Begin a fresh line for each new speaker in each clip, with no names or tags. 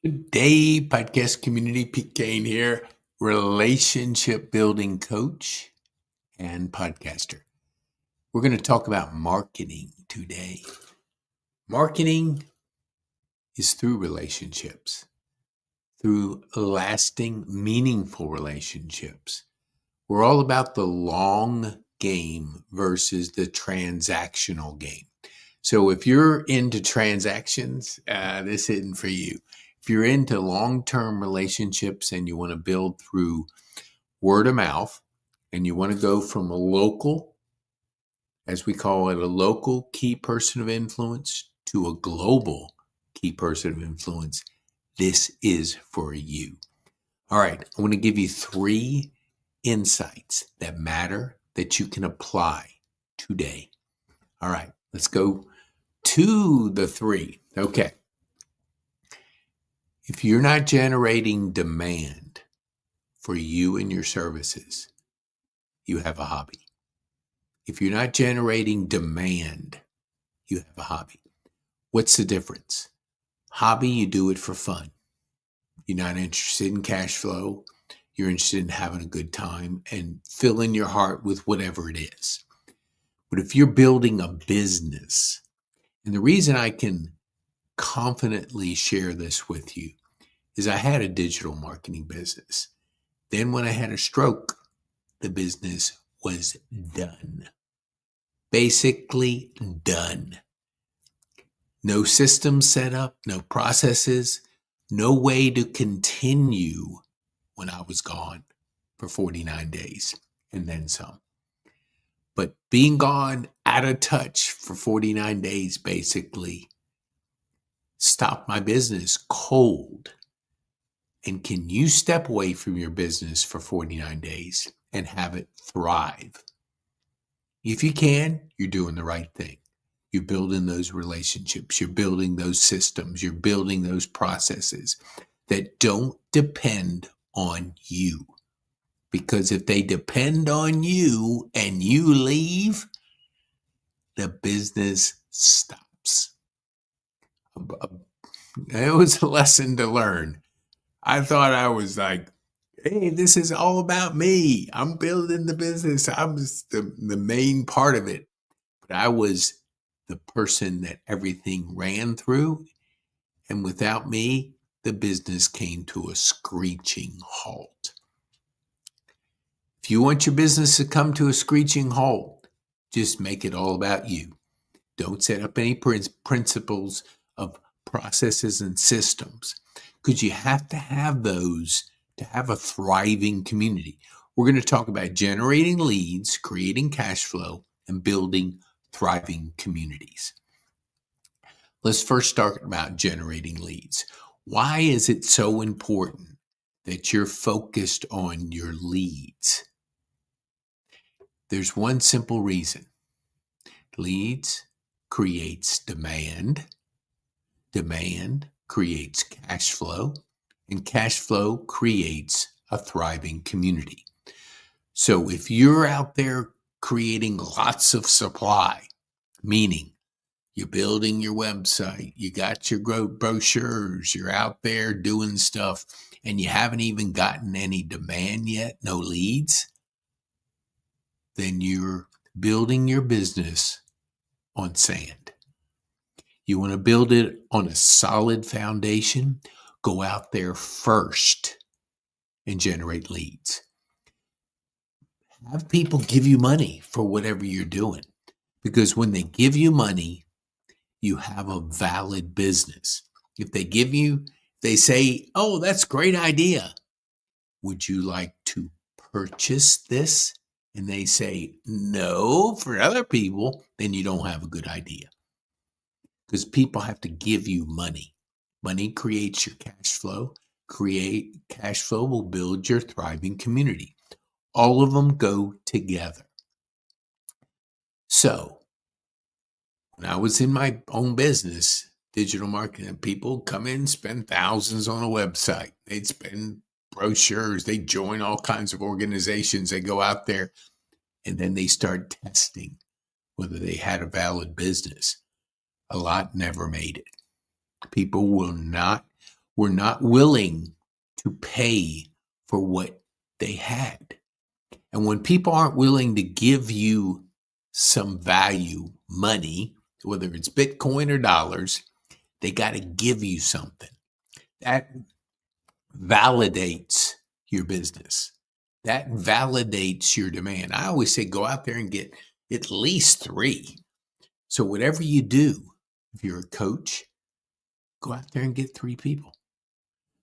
Good day, podcast community. Pete Kane here, relationship building coach and podcaster. We're going to talk about marketing today. Marketing is through relationships, through lasting, meaningful relationships. We're all about the long game versus the transactional game. So if you're into transactions, this isn't for you. If you're into long-term relationships and you want to build through word of mouth and you want to go from a local, as we call it, a local key person of influence to a global key person of influence, this is for you. All right, I want to give you 3 insights that matter that you can apply today. All right, let's go to the 3. Okay. If you're not generating demand for you and your services, you have a hobby. If you're not generating demand, you have a hobby. What's the difference? Hobby, you do it for fun. You're not interested in cash flow. You're interested in having a good time and filling your heart with whatever it is. But if you're building a business, and the reason I can confidently share this with you is I had a digital marketing business. Then when I had a stroke, the business was done. Basically done. No systems set up, no processes, no way to continue when I was gone for 49 days and then some. But being gone out of touch for 49 days basically stopped my business cold. And can you step away from your business for 49 days and have it thrive? If you can, you're doing the right thing. You're building those relationships. You're building those systems. You're building those processes that don't depend on you. Because if they depend on you and you leave, the business stops. It was a lesson to learn. I thought I was like, hey, this is all about me. I'm building the business. I was the main part of it. But I was the person that everything ran through. And without me, the business came to a screeching halt. If you want your business to come to a screeching halt, just make it all about you. Don't set up any principles of processes and systems because you have to have those to have a thriving community. We're going to talk about generating leads, creating cash flow, and building thriving communities. Let's first start about generating leads. Why is it so important that you're focused on your leads? There's one simple reason. Leads creates demand. Demand creates cash flow, and cash flow creates a thriving community. So if you're out there creating lots of supply, meaning you're building your website, you got your brochures, you're out there doing stuff, and you haven't even gotten any demand yet, no leads, then you're building your business on sand. You want to build it on a solid foundation, go out there first and generate leads. Have people give you money for whatever you're doing, because when they give you money, you have a valid business. If they say, oh, that's a great idea. Would you like to purchase this? And they say, no, for other people, then you don't have a good idea. Because people have to give you money. Money creates your cash flow. Cash flow will build your thriving community. All of them go together. So, when I was in my own business, digital marketing, people come in, spend thousands on a website. They'd spend brochures. They join all kinds of organizations. They go out there and then they start testing whether they had a valid business. A lot never made it. People will not were not willing to pay for what they had. And when people aren't willing to give you some value, money, whether it's Bitcoin or dollars, they got to give you something. That validates your business. That validates your demand. I always say go out there and get at least 3. So whatever you do, if you're a coach, go out there and get 3 people.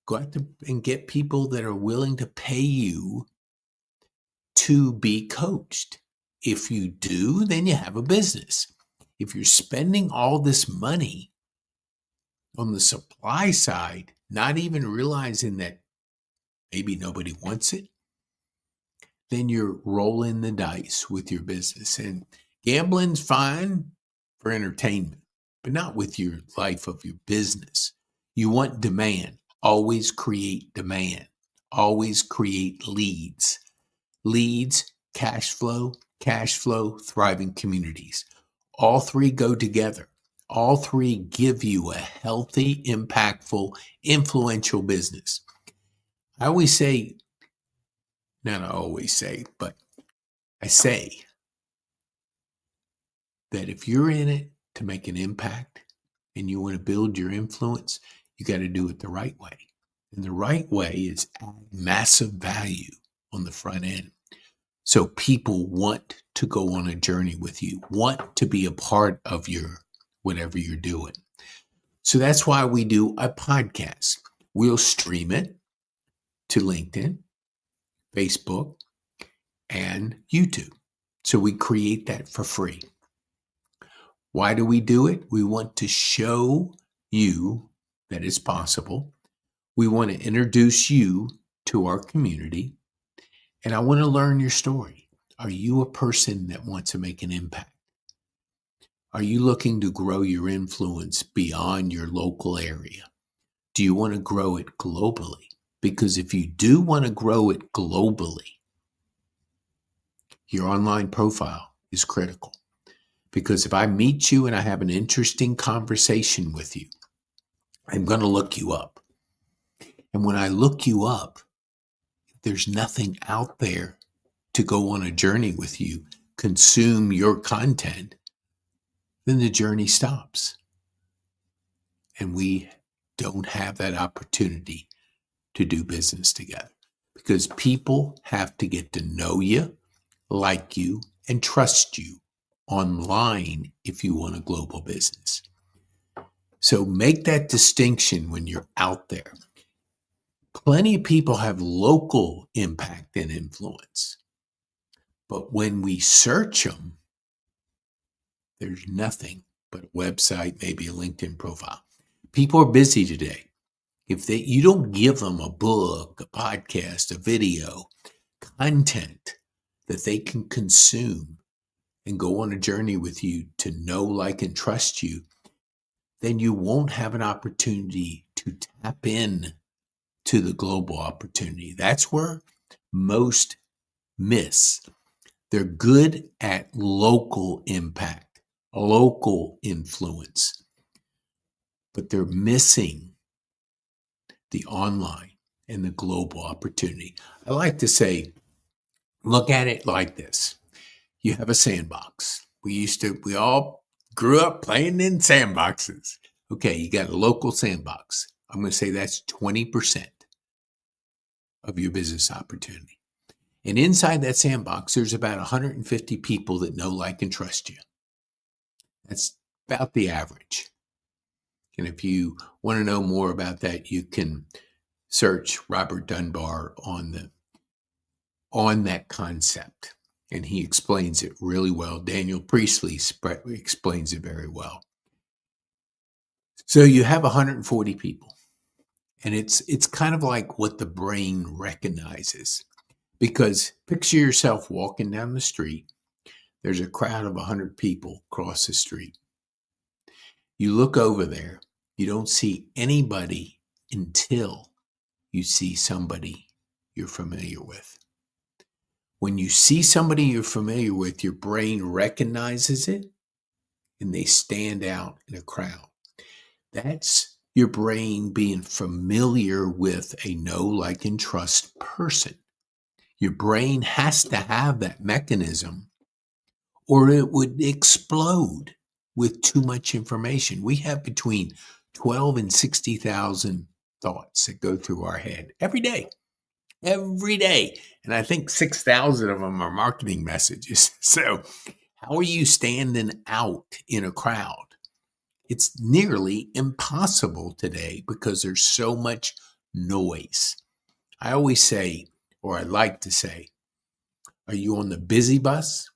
Go out there and get people that are willing to pay you to be coached. If you do, then you have a business. If you're spending all this money on the supply side, not even realizing that maybe nobody wants it, then you're rolling the dice with your business. And gambling's fine for entertainment, but not with your life of your business. You want demand. Always create demand. Always create leads. Leads, cash flow, thriving communities. All 3 go together. All 3 give you a healthy, impactful, influential business. I always say, not I always say, but I say that if you're in it to make an impact and you want to build your influence, you got to do it the right way. And the right way is add massive value on the front end. So people want to go on a journey with you, want to be a part of your whatever you're doing. So that's why we do a podcast. We'll stream it to LinkedIn, Facebook, and YouTube. So we create that for free. Why do we do it? We want to show you that it's possible. We want to introduce you to our community. And I want to learn your story. Are you a person that wants to make an impact? Are you looking to grow your influence beyond your local area? Do you want to grow it globally? Because if you do want to grow it globally, your online profile is critical. Because if I meet you and I have an interesting conversation with you, I'm going to look you up. And when I look you up, there's nothing out there to go on a journey with you, consume your content, then the journey stops. And we don't have that opportunity to do business together because people have to get to know you, like you, and trust you online if you want a global business. So make that distinction when you're out there. Plenty of people have local impact and influence. But when we search them, there's nothing but a website, maybe a LinkedIn profile. People are busy today. If you don't give them a book, a podcast, a video, content that they can consume and go on a journey with you to know, like, and trust you, then you won't have an opportunity to tap in to the global opportunity. That's where most miss. They're good at local impact, local influence, but they're missing the online and the global opportunity. I like to say, look at it like this. You have a sandbox. We all grew up playing in sandboxes. Okay, you got a local sandbox. I'm going to say that's 20% of your business opportunity. And inside that sandbox, there's about 150 people that know, like, and trust you. That's about the average. And if you want to know more about that, you can search Robert Dunbar on that concept. And he explains it really well. Daniel Priestley explains it very well. So you have 140 people. And it's kind of like what the brain recognizes. Because picture yourself walking down the street. There's a crowd of 100 people across the street. You look over there. You don't see anybody until you see somebody you're familiar with. When you see somebody you're familiar with, your brain recognizes it and they stand out in a crowd. That's your brain being familiar with a know, like, and trust person. Your brain has to have that mechanism or it would explode with too much information. We have between 12 and 60,000 thoughts that go through our head every day. Every day. And I think 6,000 of them are marketing messages. So, how are you standing out in a crowd? It's nearly impossible today because there's so much noise. I always say, or I like to say, are you on the busy bus?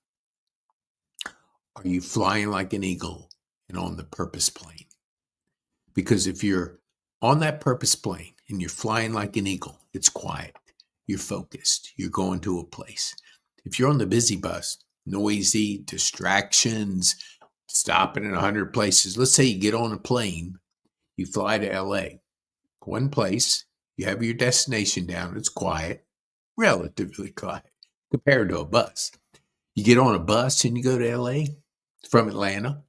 Are you flying like an eagle and on the purpose plane? Because if you're on that purpose plane and you're flying like an eagle, it's quiet. You're focused. You're going to a place. If you're on the busy bus, noisy, distractions, stopping in 100 places. Let's say you get on a plane, you fly to LA. One place, you have your destination down, it's quiet, relatively quiet compared to a bus. You get on a bus and you go to LA from Atlanta.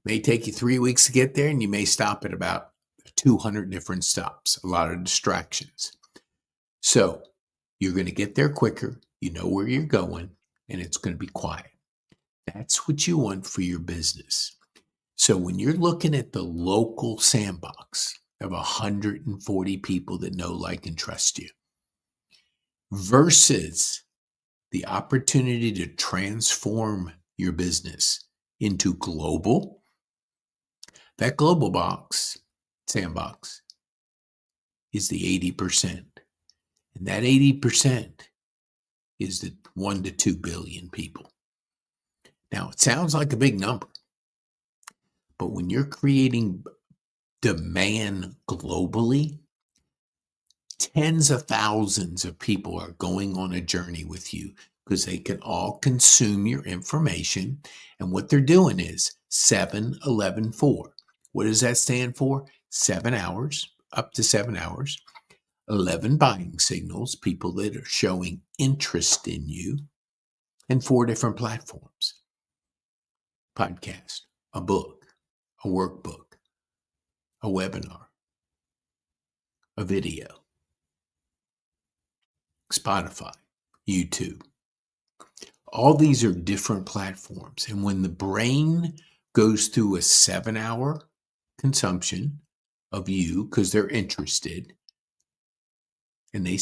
May take you 3 weeks to get there, and you may stop at about 200 different stops, a lot of distractions. So you're going to get there quicker, you know where you're going, and it's going to be quiet. That's what you want for your business. So when you're looking at the local sandbox of 140 people that know, like, and trust you, versus the opportunity to transform your business into global, that global sandbox, is the 80%. And that 80% is the 1 to 2 billion people. Now, it sounds like a big number, but when you're creating demand globally, tens of thousands of people are going on a journey with you because they can all consume your information. And what they're doing is 7-11-4. What does that stand for? 7 hours, up to 7 hours, 11 buying signals, people that are showing interest in you, and 4 different platforms: podcast, a book, a workbook, a webinar, a video, Spotify, YouTube. All these are different platforms. And when the brain goes through a 7-hour consumption of you because they're interested, and they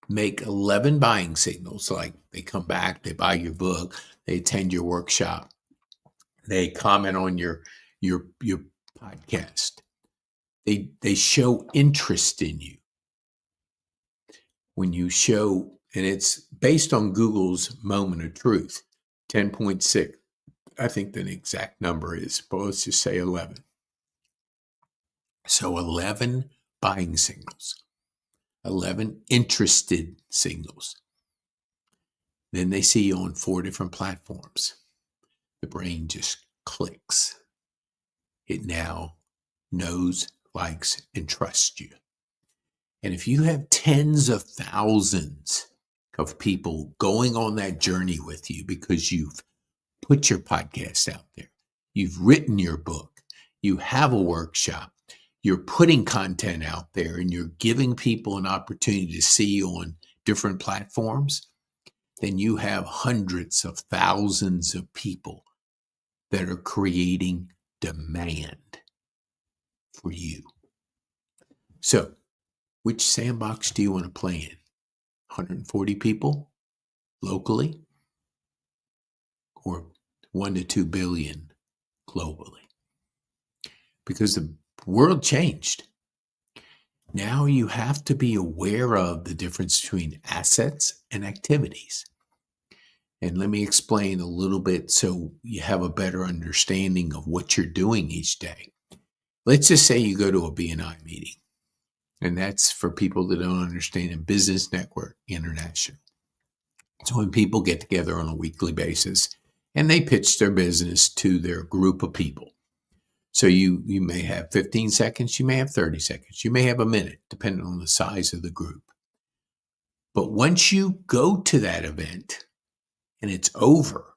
make 11 buying signals, like they come back, they buy your book, they attend your workshop, they comment on your podcast, they show interest in you. When you show, and it's based on Google's moment of truth, 10.6, I think the exact number is, but let's just say 11. So 11 buying signals, 11 interested signals. Then they see you on 4 different platforms. The brain just clicks. It now knows, likes, and trusts you. And if you have tens of thousands of people going on that journey with you because you've put your podcast out there, you've written your book, you have a workshop, you're putting content out there, and you're giving people an opportunity to see you on different platforms, then you have hundreds of thousands of people that are creating demand for you. So, which sandbox do you want to play in? 140 people locally, or 1 to 2 billion globally? Because the world changed. Now you have to be aware of the difference between assets and activities. And let me explain a little bit so you have a better understanding of what you're doing each day. Let's just say you go to a BNI meeting, and that's for people that don't understand in Business Network International. So when people get together on a weekly basis and they pitch their business to their group of people. So you may have 15 seconds, you may have 30 seconds, you may have a minute, depending on the size of the group. But once you go to that event and it's over,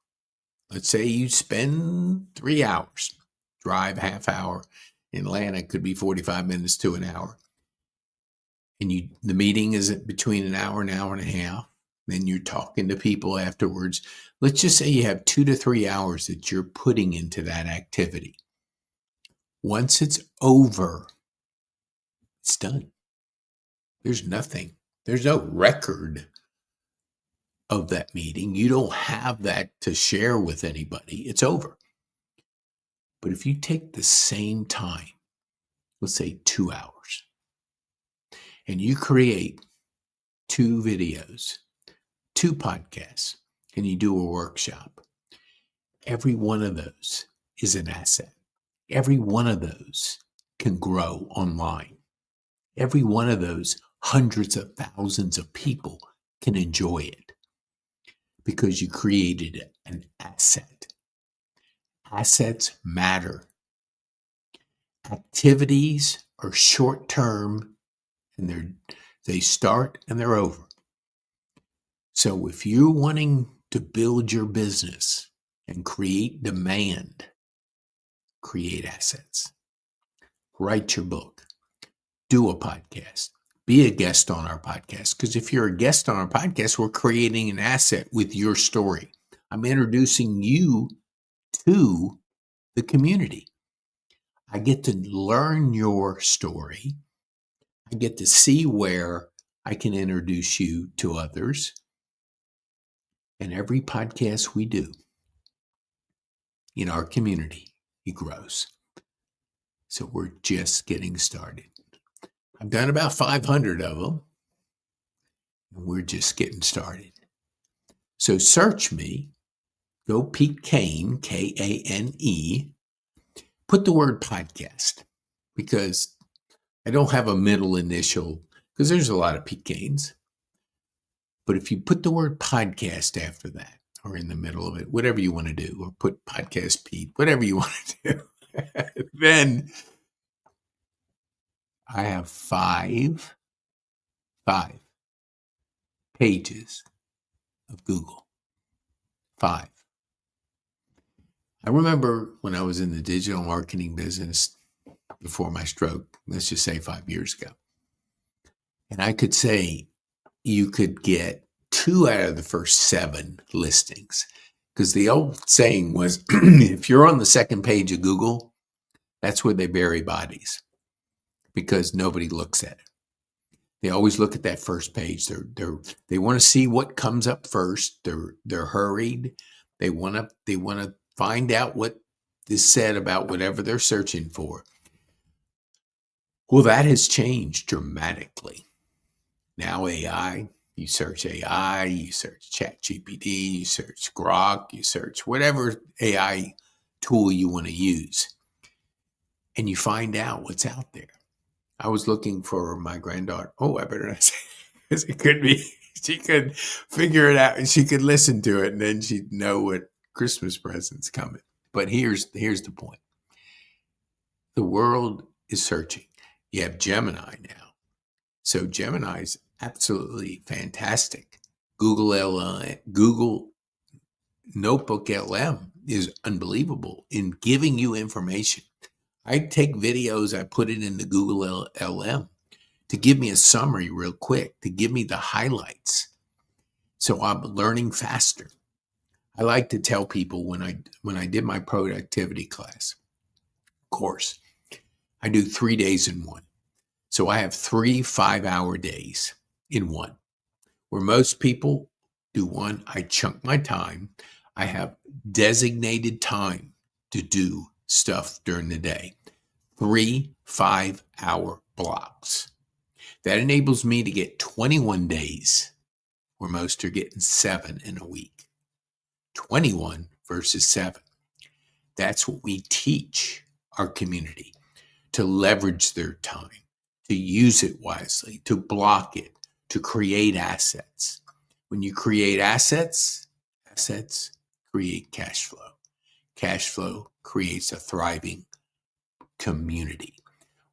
let's say you spend 3 hours, drive half hour, In Atlanta, it could be 45 minutes to an hour. And the meeting is between an hour and a half. Then you're talking to people afterwards. Let's just say you have 2 to 3 hours that you're putting into that activity. Once it's over, it's done. There's nothing. There's no record of that meeting. You don't have that to share with anybody. It's over. But if you take the same time, let's say 2 hours, and you create 2 videos, 2 podcasts, and you do a workshop, every one of those is an asset. Every one of those can grow online. Every one of those, hundreds of thousands of people can enjoy it because you created an asset. Assets matter. Activities are short-term, and they start and they're over. So if you're wanting to build your business and create demand, create assets. Write your book. Do a podcast. Be a guest on our podcast. Because if you're a guest on our podcast, we're creating an asset with your story. I'm introducing you to the community. I get to learn your story. I get to see where I can introduce you to others. And every podcast we do in our community, it grows. So we're just getting started. I've done about 500 of them, and we're just getting started. So search me, go Pete Kane, Kane, put the word podcast, because I don't have a middle initial, because there's a lot of Pete Kanes. But if you put the word podcast after that, or in the middle of it, whatever you want to do, or put podcast Pete, whatever you want to do, then I have five pages of Google. 5. I remember when I was in the digital marketing business before my stroke, let's just say 5 years ago. And I could say you could get 2 out of the first 7 listings. Because the old saying was, if you're on the second page of Google, that's where they bury bodies, because nobody looks at it. They always look at that first page. They want to see what comes up first. They're hurried. They want to find out what is said about whatever they're searching for. Well, that has changed dramatically. Now AI, you search AI, you search ChatGPT, you search Grok, you search whatever AI tool you want to use, and you find out what's out there. I was looking for my granddaughter. Oh, I better not say, because it could be, she could figure it out and she could listen to it, and then she'd know what Christmas present's coming. But here's the point. The world is searching. You have Gemini now. So Gemini's absolutely fantastic. Google Notebook LM is unbelievable in giving you information. I take videos, I put it into Google LM to give me a summary real quick, to give me the highlights. So I'm learning faster. I like to tell people when I did my productivity course, I do 3 days in one. So I have 3 5-hour days in one. Where most people do one, I chunk my time. I have designated time to do stuff during the day. 3 5-hour blocks. That enables me to get 21 days, where most are getting 7 in a week. 21 versus 7. That's what we teach our community, to leverage their time, to use it wisely, to block it, to create assets. When you create assets create cash flow. Cash flow creates a thriving community.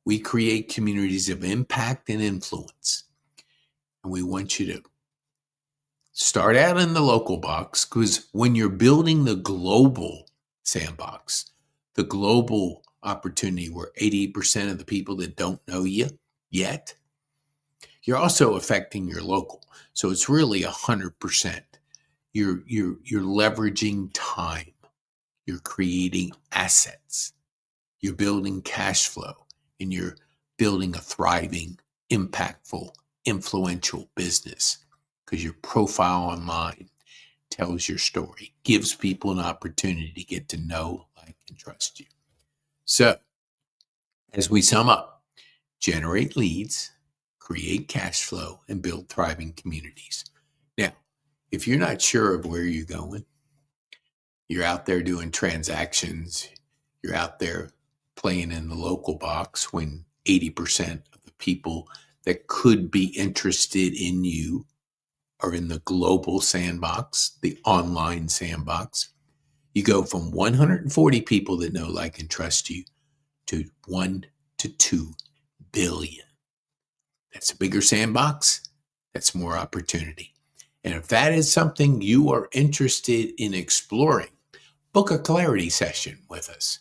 We create communities of impact and influence. And we want you to start out in the local box, because when you're building the global sandbox, the global opportunity where 80% of the people that don't know you yet, you're also affecting your local. So it's really 100%. You're leveraging time. You're creating assets. You're building cash flow, and you're building a thriving, impactful, influential business because your profile online tells your story, gives people an opportunity to get to know, like, and trust you. So, as we sum up, generate leads, create cash flow, and build thriving communities. Now, if you're not sure of where you're going, you're out there doing transactions, you're out there playing in the local box when 80% of the people that could be interested in you are in the global sandbox, the online sandbox. You go from 140 people that know, like, and trust you to 1 to 2 billion. That's a bigger sandbox. That's more opportunity. And if that is something you are interested in exploring, book a clarity session with us.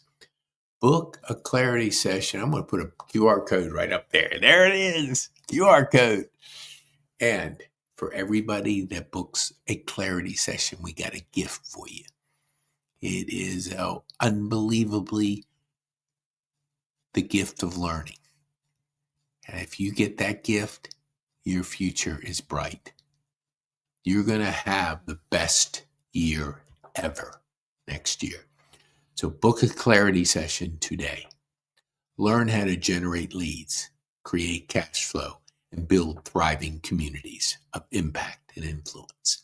Book a clarity session. I'm going to put a QR code right up there. There it is, QR code. And for everybody that books a clarity session, we got a gift for you. It is unbelievably the gift of learning. And if you get that gift, your future is bright. You're going to have the best year ever next year. So book a clarity session today. Learn how to generate leads, create cash flow, and build thriving communities of impact and influence.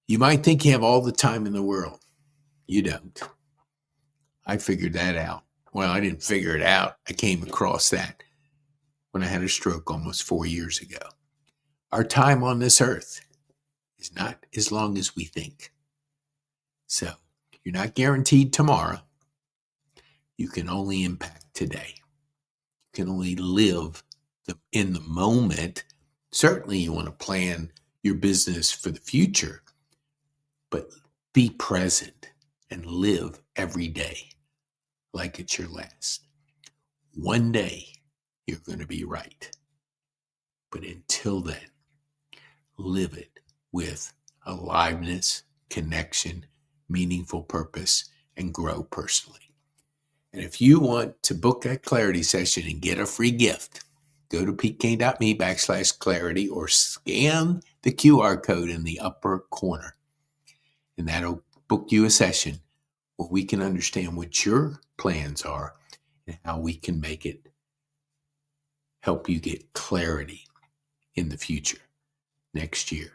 You might think you have all the time in the world. You don't. I figured that out. Well, I didn't figure it out. I came across that when I had a stroke almost 4 years ago. Our time on this earth is not as long as we think. So you're not guaranteed tomorrow. You can only impact today. You can only live in the moment. Certainly you want to plan your business for the future, but be present and live every day like it's your last. One day you're going to be right. But until then, live it with aliveness, connection, meaningful purpose, and grow personally. And if you want to book that clarity session and get a free gift, go to petekane.me/clarity or scan the QR code in the upper corner. And that'll book you a session where we can understand what your plans are and how we can make it help you get clarity in the future next year.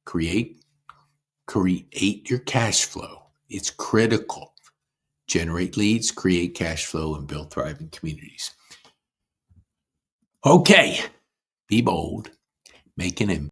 Create your cash flow. It's critical. Generate leads, create cash flow, and build thriving communities. Okay, be bold, make an impact.